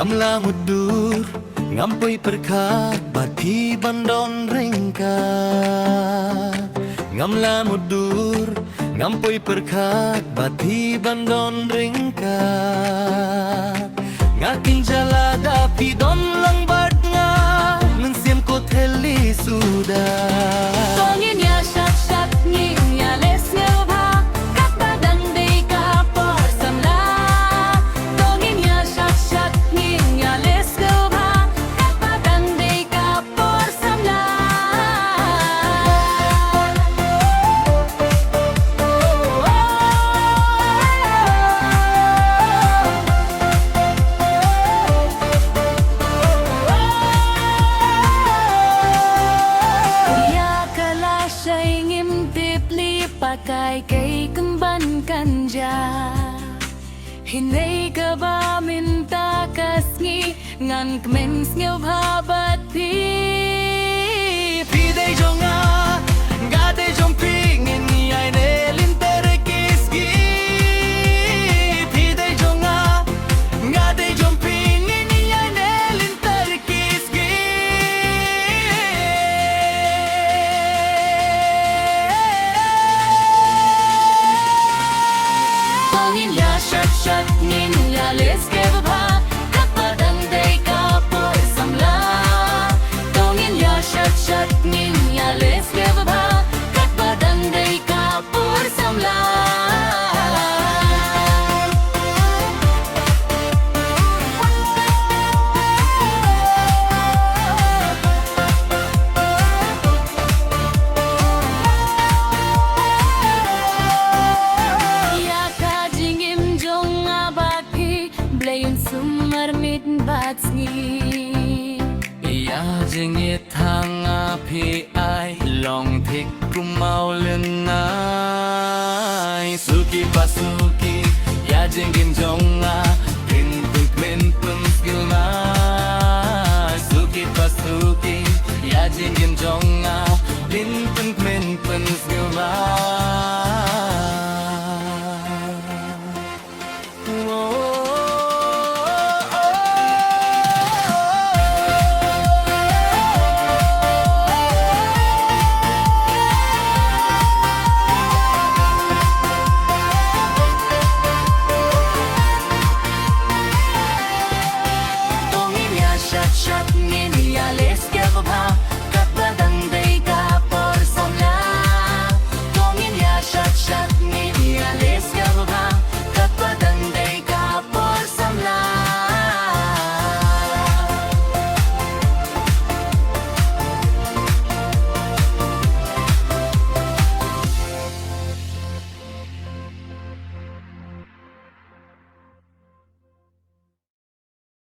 Ngamla mudur ngampoi perkat bati bandon ringkat. Ngamla mudur ngampoi perkat bati bandon ringkat. Ngaking jala dapi don lang bat nga mensiam kot heli sudah. Tongin ya syak syak nging ya les ngelba kat badang day ka por samla. Tongin ya syak syak nging ya les ngelba kat badang day ka por samla. Pakai kay kemban kanja Hinay ka ba minta kasngi Ngan kemens ngaw habat pi Pidei jonga gade jong pingin ay nelin terkiski. Pidei jonga gade jong pingin ay nelin terkiski. Tongin ya syak syak ngin ya les kebaba kat badang day ka por samla. Tongin ya syak syak ngin ya les kebaba kat badang day ka por samla. Blayon sumarmit batsngi Iya jengit hang api ay long tik kumau lenai. Suki pasuki ya jengim jonga